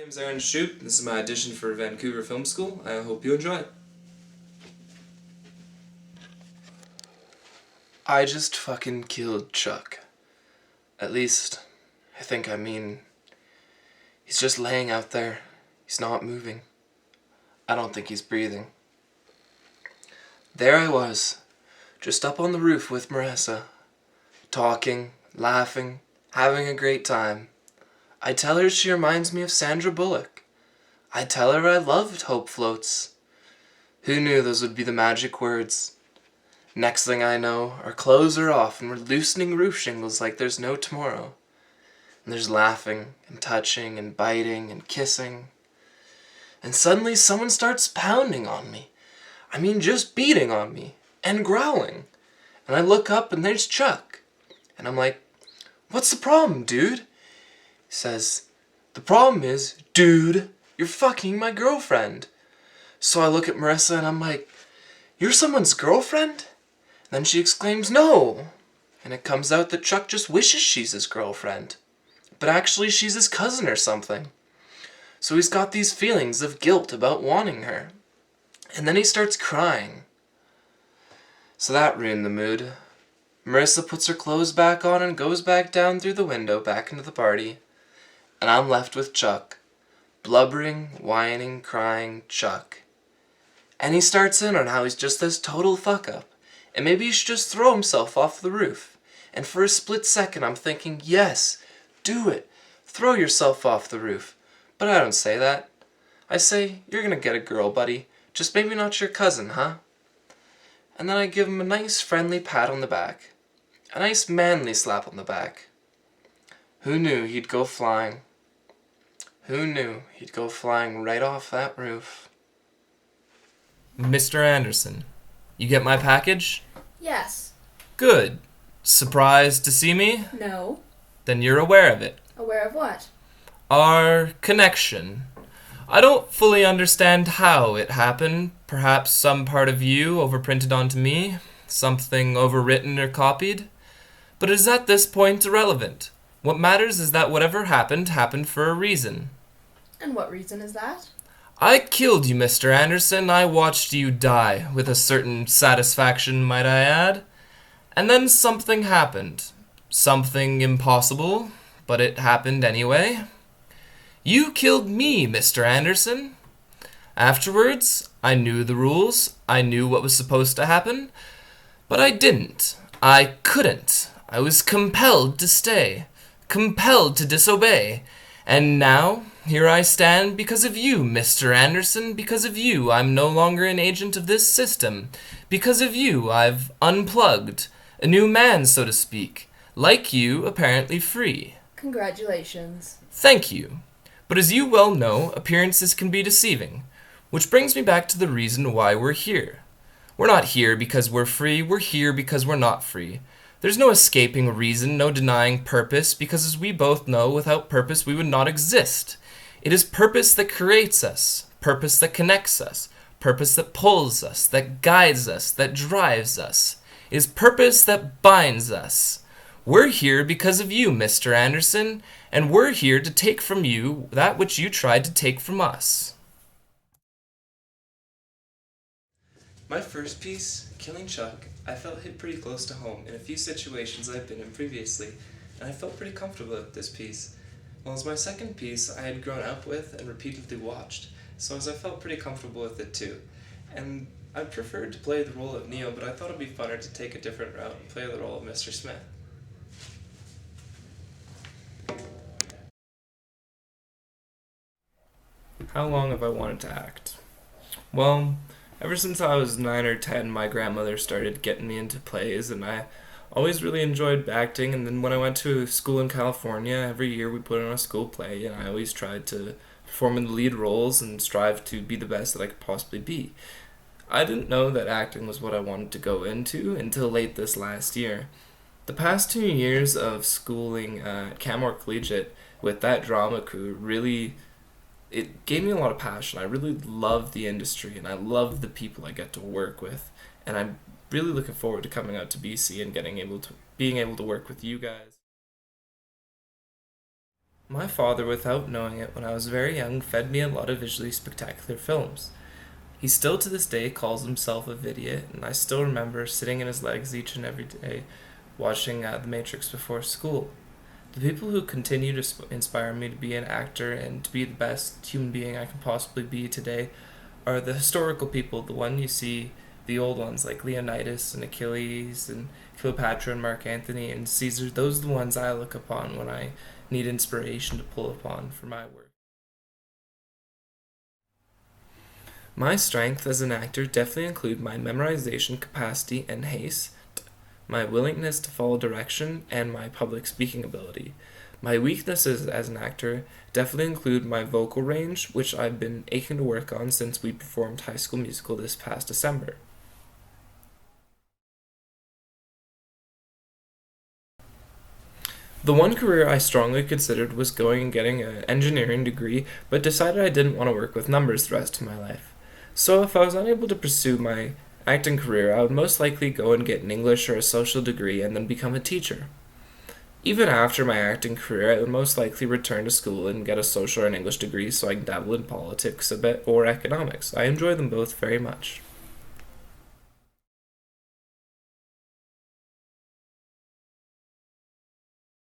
name's Aaron Shute. This is my audition for Vancouver Film School. I hope you enjoy it. I just fucking killed Chuck. At least, I mean, he's just laying out there. He's not moving. I don't think he's breathing. There I was, just up on the roof with Marissa, talking, laughing, having a great time. I tell her she reminds me of Sandra Bullock. I tell her I loved Hope Floats. Who knew those would be the magic words? Next thing I know, our clothes are off and we're loosening roof shingles like there's no tomorrow. And there's laughing and touching and biting and kissing. And suddenly someone starts pounding on me. I mean, just beating on me and growling. And I look up and there's Chuck. And I'm like, "What's the problem, dude?" He says, "The problem is, dude, you're fucking my girlfriend." So I look at Marissa and I'm like, "You're someone's girlfriend?" And then she exclaims, "No." And it comes out that Chuck just wishes she's his girlfriend. But actually she's his cousin or something. So he's got these feelings of guilt about wanting her. And then he starts crying. So that ruined the mood. Marissa puts her clothes back on and goes back down through the window back into the party. And I'm left with Chuck. Blubbering, whining, crying Chuck. And he starts in on how he's just this total fuck-up. And maybe he should just throw himself off the roof. And for a split second I'm thinking, yes, do it. Throw yourself off the roof. But I don't say that. I say, "You're gonna get a girl, buddy. Just maybe not your cousin, huh?" And then I give him a nice friendly pat on the back. A nice manly slap on the back. Who knew he'd go flying? Who knew he'd go flying right off that roof? Mr. Anderson, you get my package? Yes. Good. Surprised to see me? No. Then you're aware of it. Aware of what? Our connection. I don't fully understand how it happened. Perhaps some part of you overprinted onto me, something overwritten or copied. But it is at this point irrelevant. What matters is that whatever happened, happened for a reason. And what reason is that? I killed you, Mr. Anderson. I watched you die, with a certain satisfaction, might I add. And then something happened. Something impossible, but it happened anyway. You killed me, Mr. Anderson. Afterwards, I knew the rules. I knew what was supposed to happen. But I didn't. I couldn't. I was compelled to stay. Compelled to disobey. And now, here I stand because of you, Mr. Anderson. Because of you, I'm no longer an agent of this system. Because of you, I've unplugged. A new man, so to speak. Like you, apparently free. Congratulations. Thank you. But as you well know, appearances can be deceiving. Which brings me back to the reason why we're here. We're not here because we're free, we're here because we're not free. There's no escaping reason, no denying purpose, because as we both know, without purpose we would not exist. It is purpose that creates us, purpose that connects us, purpose that pulls us, that guides us, that drives us. It is purpose that binds us. We're here because of you, Mr. Anderson, and we're here to take from you that which you tried to take from us. My first piece, Killing Chuck, I felt hit pretty close to home in a few situations I've been in previously, and I felt pretty comfortable with this piece. While as my second piece I had grown up with and repeatedly watched, so as I felt pretty comfortable with it too. And I preferred to play the role of Neo, but I thought it would be funner to take a different route and play the role of Mr. Smith. How long have I wanted to act? Well, ever since I was 9 or 10, my grandmother started getting me into plays, and I always really enjoyed acting. And then when I went to school in California, every year we put on a school play, and I always tried to perform in the lead roles and strive to be the best that I could possibly be. I didn't know that acting was what I wanted to go into until late this last year. The past 2 years of schooling at Canmore Collegiate with that drama crew really, it gave me a lot of passion. I really love the industry, and I love the people I get to work with, and I'm really looking forward to coming out to BC and being able to work with you guys. My father, without knowing it, when I was very young, fed me a lot of visually spectacular films. He still to this day calls himself a vidiot, and I still remember sitting in his legs each and every day watching The Matrix before school. The people who continue to inspire me to be an actor and to be the best human being I can possibly be today are the historical people, the one you see, the old ones like Leonidas and Achilles and Cleopatra and Mark Antony and Caesar. Those are the ones I look upon when I need inspiration to pull upon for my work. My strength as an actor definitely include my memorization capacity and haste, my willingness to follow direction, and my public speaking ability. My weaknesses as an actor definitely include my vocal range, which I've been aching to work on since we performed High School Musical this past December. The one career I strongly considered was going and getting an engineering degree, but decided I didn't want to work with numbers the rest of my life. So if I was unable to pursue my acting career, I would most likely go and get an English or a social degree and then become a teacher. Even after my acting career, I would most likely return to school and get a social or an English degree so I can dabble in politics a bit or economics. I enjoy them both very much.